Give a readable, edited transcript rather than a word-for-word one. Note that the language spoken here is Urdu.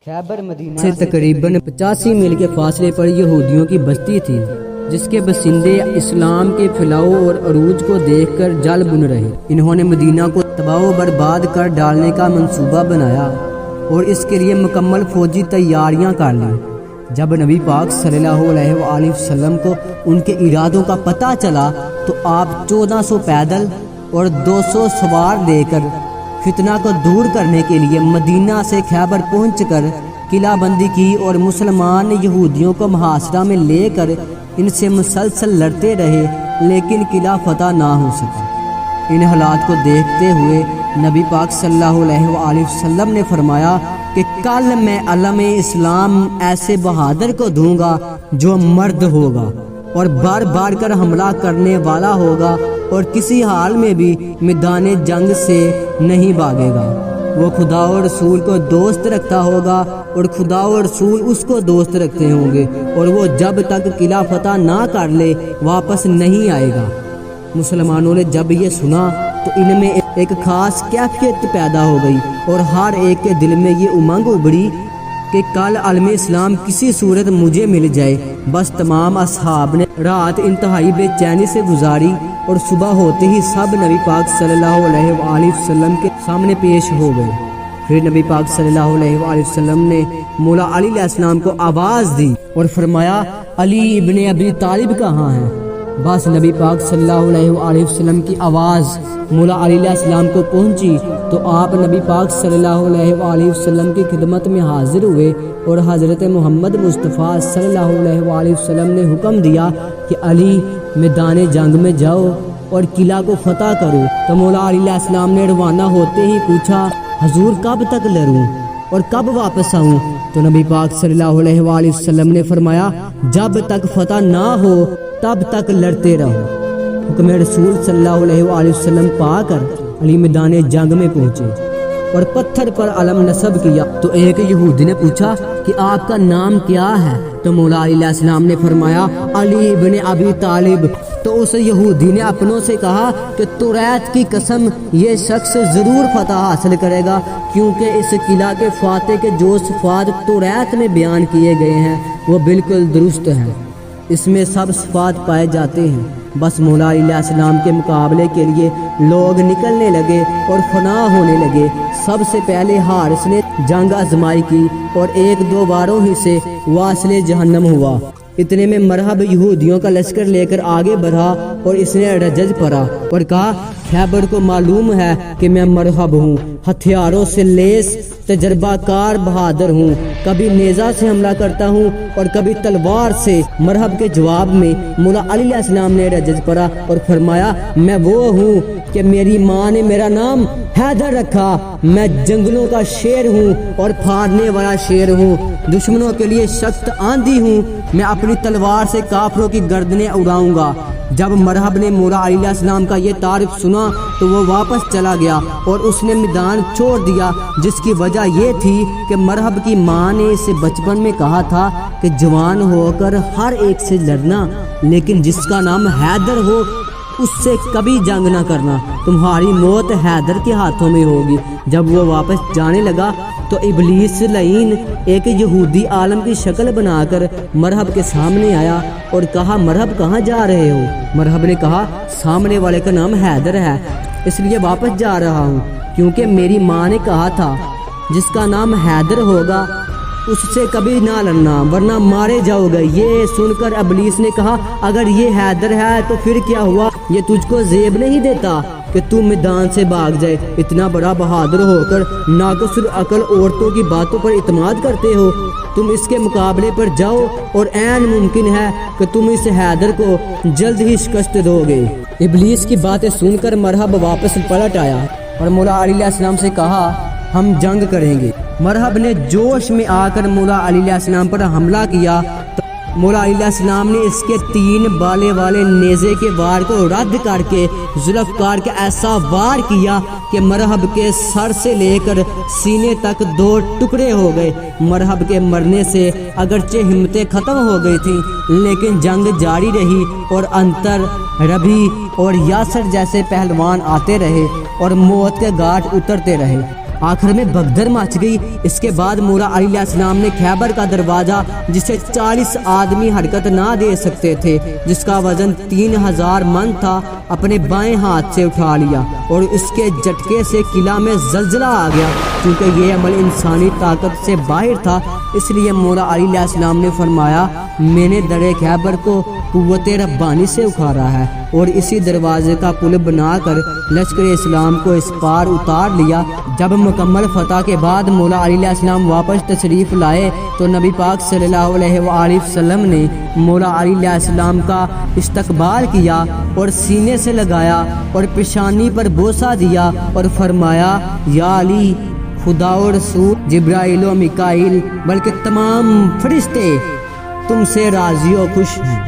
خیبر مدینہ سے تقریباً 85 میل کے فاصلے پر یہودیوں کی بستی تھی، جس کے باشندے اسلام کے پھیلاؤ اور عروج کو دیکھ کر جل بن رہے۔ انہوں نے مدینہ کو تباہ و برباد کر ڈالنے کا منصوبہ بنایا اور اس کے لیے مکمل فوجی تیاریاں کر لیں۔ جب نبی پاک صلی اللہ علیہ وآلہ وسلم کو ان کے ارادوں کا پتہ چلا تو آپ 1400 پیدل اور 200 سوار لے کر فتنہ کو دور کرنے کے لیے مدینہ سے خیبر پہنچ کر قلعہ بندی کی اور مسلمان یہودیوں کو محاصرہ میں لے کر ان سے مسلسل لڑتے رہے، لیکن قلعہ فتح نہ ہو سکا۔ ان حالات کو دیکھتے ہوئے نبی پاک صلی اللہ علیہ وآلہ وسلم نے فرمایا کہ کل میں علم اسلام ایسے بہادر کو دوں گا جو مرد ہوگا اور بار بار کر حملہ کرنے والا ہوگا اور کسی حال میں بھی میدان جنگ سے نہیں بھاگے گا۔ وہ خدا اور رسول کو دوست رکھتا ہوگا اور خدا اور رسول اس کو دوست رکھتے ہوں گے، اور وہ جب تک قلعہ فتح نہ کر لے واپس نہیں آئے گا۔ مسلمانوں نے جب یہ سنا تو ان میں ایک خاص کیفیت پیدا ہو گئی اور ہر ایک کے دل میں یہ امنگ ابھری کہ کل عالم اسلام کسی صورت مجھے مل جائے۔ بس تمام اصحاب نے رات انتہائی بے چینی سے گزاری اور صبح ہوتے ہی سب نبی پاک صلی اللہ علیہ وآلہ وسلم کے سامنے پیش ہو گئے۔ پھر نبی پاک صلی اللہ علیہ وآلہ وسلم نے مولا علی علیہ السلام کو آواز دی اور فرمایا، علی ابن ابی طالب کہاں ہیں؟ بس نبی پاک صلی اللہ علیہ وآلہ وسلم کی آواز مولا علی علیہ السلام کو پہنچی تو آپ نبی پاک صلی اللہ علیہ وآلہ وسلم کی خدمت میں حاضر ہوئے اور حضرت محمد مصطفیٰ صلی اللہ علیہ وآلہ وسلم نے حکم دیا کہ علی میدان جنگ میں جاؤ اور قلعہ کو فتح کرو۔ تو مولا علی علیہ السلام نے روانہ ہوتے ہی پوچھا، حضور کب تک لڑوں اور کب واپس آؤں؟ تو نبی پاک صلی اللہ علیہ وآلہ وسلم نے فرمایا، جب تک فتح نہ ہو تب تک لڑتے رہو۔ حکم رسول صلی اللہ علیہ وآلہ وسلم پا کر علی میدان جنگ میں پہنچے اور پتھر پر علم نصب کیا۔ تو ایک یہودی نے پوچھا کہ آپ کا نام کیا ہے؟ تو مولا علی علیہ السلام نے فرمایا، علی ابن ابی طالب۔ تو اس یہودی نے اپنوں سے کہا کہ توریت کی قسم یہ شخص ضرور فتح حاصل کرے گا، کیونکہ اس قلعہ کے فاتح کے جو صفات توریت میں بیان کیے گئے ہیں وہ بالکل درست ہیں، اس میں سب صفات پائے جاتے ہیں۔ بس مولا علی علیہ السلام کے مقابلے کے لیے لوگ نکلنے لگے اور فنا ہونے لگے۔ سب سے پہلے حارث نے جنگ آزمائی کی اور 1-2 باروں ہی سے واصل جہنم ہوا۔ اتنے میں مرحب یہودیوں کا لشکر لے کر آگے بڑھا اور اس نے رجز پڑا اور کہا، خیبر کو معلوم ہے کہ میں مرحب ہوں، ہتھیاروں سے لیس تجربہ کار بہادر ہوں، کبھی نیزہ سے حملہ کرتا ہوں اور کبھی تلوار سے۔ مرحب کے جواب میں مولا علی علیہ السلام نے رجز پڑا اور فرمایا، میں وہ ہوں کہ میری ماں نے میرا نام حیدر رکھا، میں جنگلوں کا شیر ہوں اور پھاڑنے والا شیر ہوں، دشمنوں کے لیے سخت آندھی ہوں، میں اپنی تلوار سے کافروں کی گردنیں اڑاؤں گا۔ جب مرحب نے مولا علی علیہ السلام کا یہ تعارف سنا تو وہ واپس چلا گیا اور اس نے میدان چھوڑ دیا، جس کی وجہ یہ تھی کہ مرحب کی ماں نے اسے بچپن میں کہا تھا کہ جوان ہو کر ہر ایک سے لڑنا، لیکن جس کا نام حیدر ہو اس سے کبھی جنگ نہ کرنا، تمہاری موت حیدر کے ہاتھوں میں ہوگی۔ جب وہ واپس جانے لگا تو ابلیس لعین ایک یہودی عالم کی شکل بنا کر مرحب کے سامنے آیا اور کہا، مرحب کہاں جا رہے ہو؟ مرحب نے کہا، سامنے والے کا نام حیدر ہے، اس لیے واپس جا رہا ہوں، کیونکہ میری ماں نے کہا تھا جس کا نام حیدر ہوگا اس سے کبھی نہ لڑنا ورنہ مارے جاؤ گے۔ یہ سن کر ابلیس نے کہا، اگر یہ حیدر ہے تو پھر کیا ہوا؟ یہ تجھ کو زیب نہیں دیتا کہ تم میدان سے بھاگ جائے؟ اتنا بڑا بہادر ہو کر ناقص العقل عورتوں کی باتوں پر اعتماد کرتے ہو؟ تم اس کے مقابلے پر جاؤ اور عین ممکن ہے کہ تم اس حیدر کو جلد ہی شکست دو گے۔ ابلیس کی باتیں سن کر مرحب واپس پلٹ آیا اور مولا علی علیہ السلام سے کہا، ہم جنگ کریں گے۔ مرحب نے جوش میں آ کر مولا علی علیہ السلام پر حملہ کیا تو مولا علی علیہ السلام نے اس کے 3 بالے والے نیزے کے وار کو رد کر کے ذوالفقار کا ایسا وار کیا کہ مرحب کے سر سے لے کر سینے تک 2 ٹکڑے ہو گئے۔ مرحب کے مرنے سے اگرچہ ہمتیں ختم ہو گئی تھیں، لیکن جنگ جاری رہی اور انتر، ربی اور یاسر جیسے پہلوان آتے رہے اور موت کے گھاٹ اترتے رہے۔ آخر میں بھگدڑ مچ گئی۔ اس کے بعد مولا علی علیہ السلام نے خیبر کا دروازہ، جسے 40 آدمی حرکت نہ دے سکتے تھے، جس کا وزن 3000 من تھا، اپنے بائیں ہاتھ سے اٹھا لیا اور اس کے جھٹکے سے قلعہ میں زلزلہ آ گیا۔ کیونکہ یہ عمل انسانی طاقت سے باہر تھا، اس لیے مولا علی علیہ السلام نے فرمایا، میں نے در خیبر کو قوت ربانی سے اکھاڑا ہے، اور اسی دروازے کا پل بنا کر لشکر اسلام کو اس پار اتار لیا۔ جب مکمل فتح کے بعد مولا علی علیہ السلام واپس تشریف لائے تو نبی پاک صلی اللہ علیہ وآلہ وسلم نے مولا علی علیہ السلام کا استقبال کیا اور سینے سے لگایا اور پیشانی پر بوسہ دیا اور فرمایا، یا علی، خدا و رسول جبرائیل و میکائیل بلکہ تمام فرشتے تم سے راضی و خوش ہیں۔